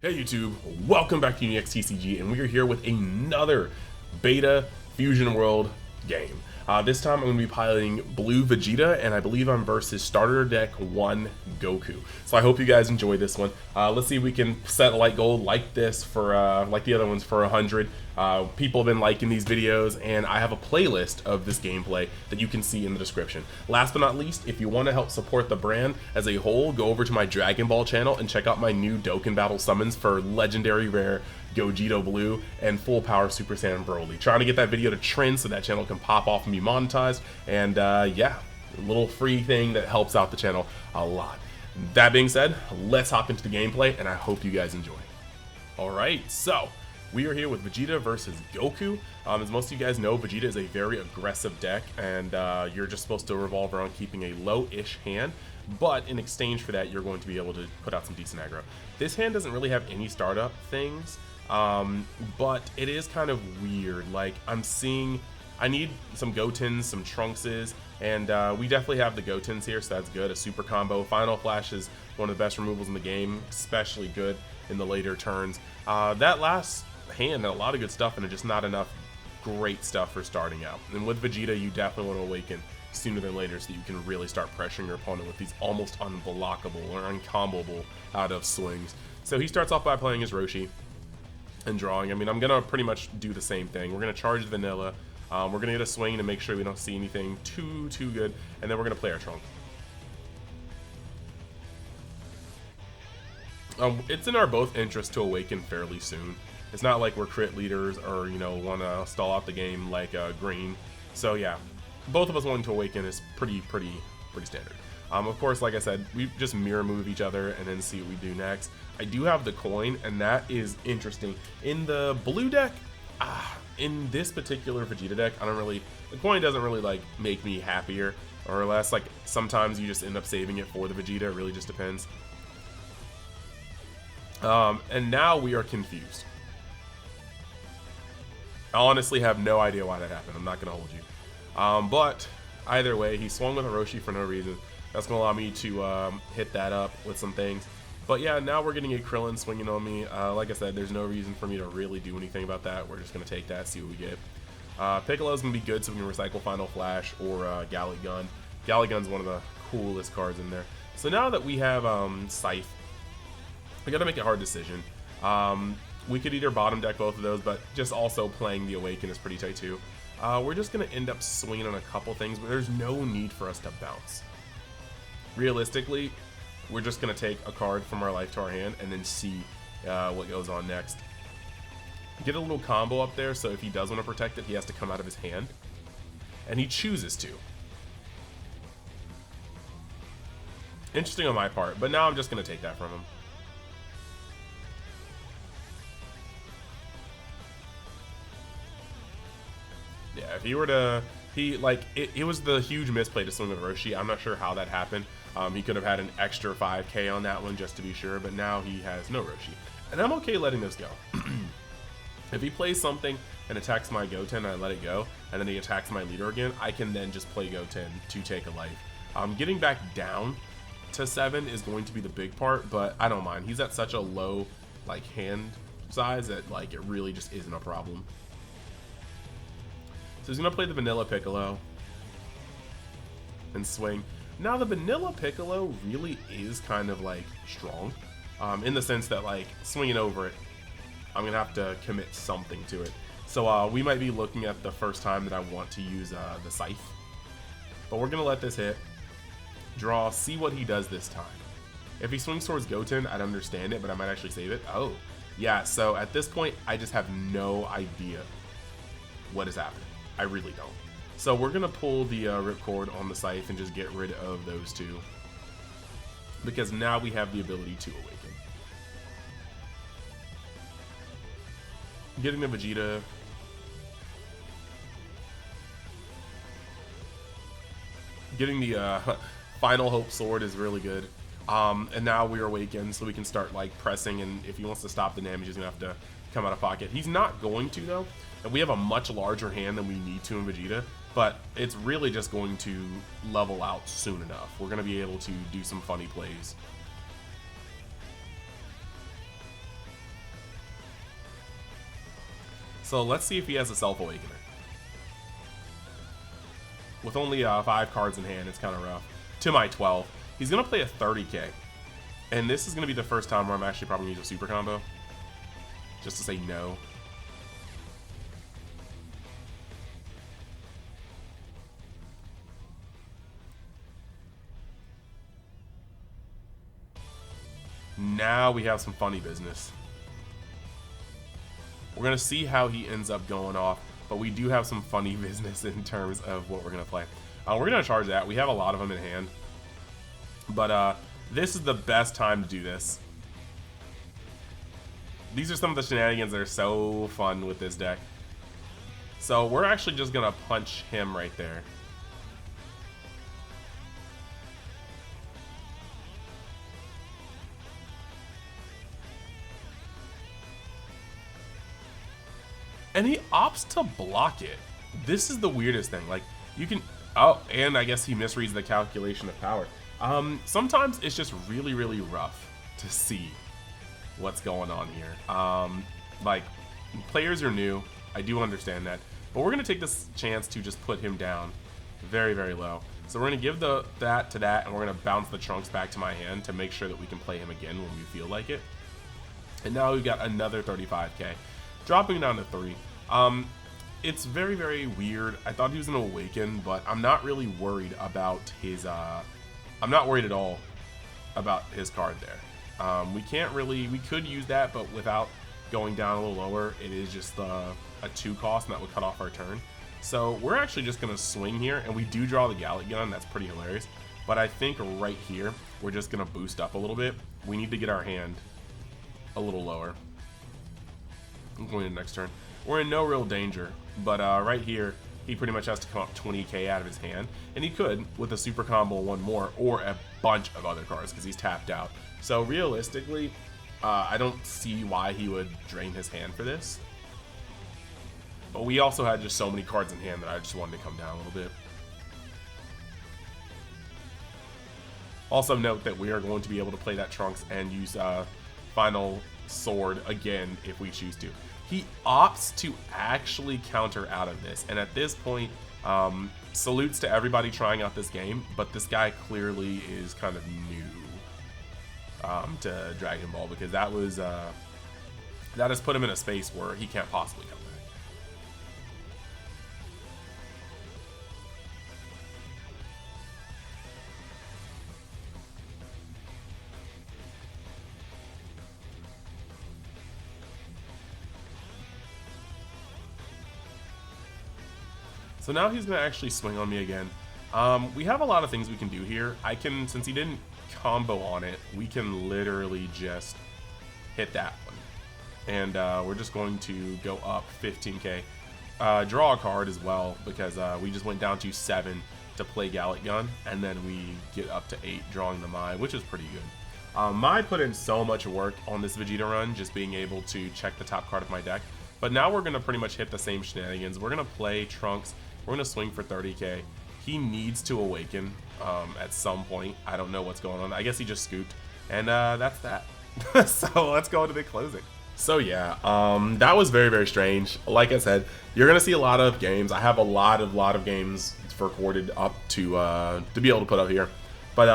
Hey YouTube, welcome back to UniXTCG, and we are here with another beta Fusion World game. This time I'm going to be piloting Blue Vegeta, and I believe I'm versus starter deck 1 Goku. So I hope you guys enjoy this one. Let's see if we can set a light goal like this for like the other ones for 100. People have been liking these videos, and I have a playlist of this gameplay that you can see in the description. Last but not least, if you want to help support the brand as a whole, go over to my Dragon Ball channel and check out my new Dokkan Battle summons for Legendary Rare Gogeta Blue and Full Power Super Saiyan Broly. Trying to get that video to trend so that channel can pop off and be monetized, and yeah, a little free thing that helps out the channel a lot. That being said, let's hop into the gameplay, and I hope you guys enjoy. Alright, so we are here with Vegeta versus Goku. As most of you guys know, Vegeta is a very aggressive deck, and you're just supposed to revolve around keeping a low-ish hand, but in exchange for that, you're going to be able to put out some decent aggro. This hand doesn't really have any startup things, but it is kind of weird. Like, I'm seeing, I need some Gotens, some Trunkses, and we definitely have the Gotens here, so that's good. A super combo. Final Flash is one of the best removals in the game, especially good in the later turns. That last hand had a lot of good stuff, and just not enough great stuff for starting out. And with Vegeta, you definitely want to awaken sooner than later so that you can really start pressuring your opponent with these almost unblockable or uncombable out of swings. So he starts off by playing his Roshi and drawing. I mean, I'm gonna pretty much do the same thing. We're gonna charge Vanilla. We're gonna get a swing to make sure we don't see anything too good, and then we're gonna play our Trunk. It's in our both interest to awaken fairly soon. It's not like we're crit leaders or, you know, want to stall out the game like Green. So yeah, both of us wanting to awaken is pretty standard. Of course, like I said, we just mirror move each other and then see what we do next. I do have the coin, and that is interesting. In the blue deck, in this particular Vegeta deck, I don't really, the coin doesn't really like make me happier or less. Like, sometimes you just end up saving it for the Vegeta. It really just depends. And now we are confused. I honestly have no idea why that happened. I'm not going to hold you. But either way, he swung with a Roshi for no reason. That's going to allow me to hit that up with some things. But yeah, now we're getting a Krillin swinging on me. Like I said, there's no reason for me to really do anything about that. We're just going to take that, see what we get. Piccolo's going to be good, so we can recycle Final Flash or Galley Gun. Galley Gun's one of the coolest cards in there. So now that we have Scythe, we got to make a hard decision. We could either bottom deck both of those, but just also playing the Awaken is pretty tight too. We're just going to end up swinging on a couple things, but there's no need for us to bounce. Realistically, we're just going to take a card from our life to our hand and then see what goes on next. Get a little combo up there, so if he does want to protect it, he has to come out of his hand. And he chooses to. Interesting on my part, but now I'm just going to take that from him. Yeah, if he were to, it was the huge misplay to swing with Roshi. I'm not sure how that happened. He could have had an extra 5k on that one just to be sure, but now he has no Roshi. And I'm okay letting this go. If he plays something and attacks my Goten and I let it go, and then he attacks my leader again, I can then just play Goten to take a life. Getting back down to 7 is going to be the big part, but I don't mind. He's at such a low hand size that it really just isn't a problem. So he's going to play the Vanilla Piccolo and swing. Now the Vanilla Piccolo really is kind of strong, in the sense that swinging over it, I'm going to have to commit something to it. So we might be looking at the first time that I want to use the Scythe. But we're going to let this hit, draw, see what he does this time. If he swings towards Goten, I'd understand it, but I might actually save it. Oh, yeah, so at this point, I just have no idea what is happening. I really don't. So we're going to pull the Ripcord on the Scythe and just get rid of those two, because now we have the ability to awaken. Getting the Vegeta. Getting the Final Hope Sword is really good. And now we're awakened, so we can start pressing, and if he wants to stop the damage, he's going to have to come out of pocket. He's not going to, though. And we have a much larger hand than we need to in Vegeta, but it's really just going to level out soon enough. We're going to be able to do some funny plays. So let's see if he has a Self-Awakener. With only 5 cards in hand, it's kind of rough. To my 12. He's going to play a 30k. And this is going to be the first time where I'm actually probably going to use a super combo. Just to say no. Now we have some funny business. We're going to see how he ends up going off, but we do have some funny business in terms of what we're going to play. We're going to charge that. We have a lot of them in hand. But this is the best time to do this. These are some of the shenanigans that are so fun with this deck. So we're actually just going to punch him right there. And he opts to block it. This is the weirdest thing. Like, you can... Oh, and I guess he misreads the calculation of power. Sometimes it's just really, really rough to see what's going on here. Like, players are new. I do understand that. But we're going to take this chance to just put him down very, very low. So we're going to give that to that, and we're going to bounce the Trunks back to my hand to make sure that we can play him again when we feel like it. And now we've got another 35k. Dropping down to 3. It's very, very weird. I thought he was going to awaken, but I'm not really worried about his, I'm not worried at all about his card there. We can't really, we could use that, but without going down a little lower, it is just a 2 cost, and that would cut off our turn. So we're actually just going to swing here, and we do draw the Gallic Gun. That's pretty hilarious. But I think right here, we're just going to boost up a little bit. We need to get our hand a little lower. I'm going to next turn. We're in no real danger, but right here, he pretty much has to come up 20k out of his hand, and he could with a super combo, one more, or a bunch of other cards because he's tapped out. So realistically, I don't see why he would drain his hand for this. But we also had just so many cards in hand that I just wanted to come down a little bit. Also note that we are going to be able to play that Trunks and use Final Sword again if we choose to. He opts to actually counter out of this, and at this point, salutes to everybody trying out this game, but this guy clearly is kind of new to Dragon Ball, because that was that has put him in a space where he can't possibly come back. So now he's going to actually swing on me again. We have a lot of things we can do here. I can, since he didn't combo on it, we can literally just hit that one. And we're just going to go up 15k. Draw a card as well, because we just went down to 7 to play Gallic Gun, and then we get up to 8 drawing the Mai, which is pretty good. Mai put in so much work on this Vegeta run, just being able to check the top card of my deck. But now we're going to pretty much hit the same shenanigans. We're going to play Trunks. We're going to swing for 30k. He needs to awaken at some point. I don't know what's going on. I guess he just scooped. And that's that. So let's go into the closing. So yeah, that was very, very strange. Like I said, you're going to see a lot of games. I have a lot of games recorded up to be able to put up here. But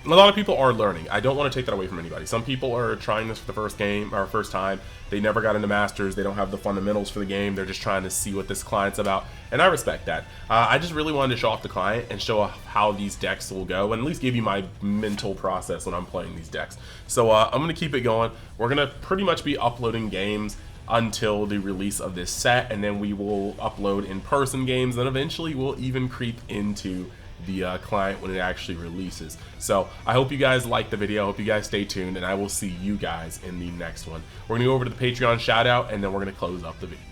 a lot of people are learning. I don't want to take that away from anybody. Some people are trying this for the first game or first time. They never got into Masters. They don't have the fundamentals for the game. They're just trying to see what this client's about, and I respect that. I just really wanted to show off the client and show how these decks will go, and at least give you my mental process when I'm playing these decks. So I'm going to keep it going. We're going to pretty much be uploading games until the release of this set, and then we will upload in-person games, and eventually we'll even creep into the client when it actually releases. So I hope you guys liked the video. I hope you guys stay tuned, and I will see you guys in the next one. We're gonna go over to the Patreon shout out, and then we're gonna close up the video.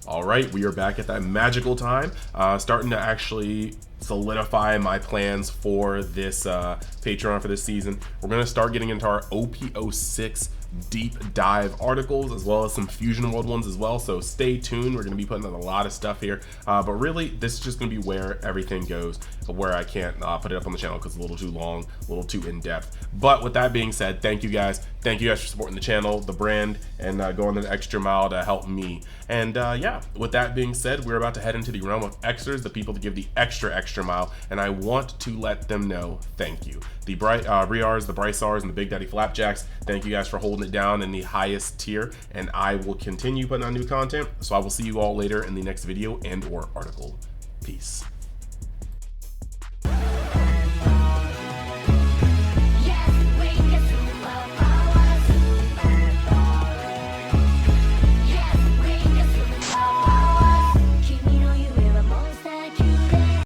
All right, we are back at that magical time, starting to actually solidify my plans for this Patreon for this season. We're gonna start getting into our OP06 deep dive articles as well as some Fusion World ones as well. So stay tuned. We're going to be putting out a lot of stuff here. But really, this is just going to be where everything goes, where I can't put it up on the channel because it's a little too long, a little too in-depth. But with that being said, thank you guys. Thank you guys for supporting the channel, the brand, and going an extra mile to help me. And yeah, with that being said, we're about to head into the realm of Xers, the people to give the extra mile, and I want to let them know thank you. The Briars, the Brysars, and the Big Daddy Flapjacks, thank you guys for holding it down in the highest tier, and I will continue putting out new content. So I will see you all later in the next video and or article. Peace.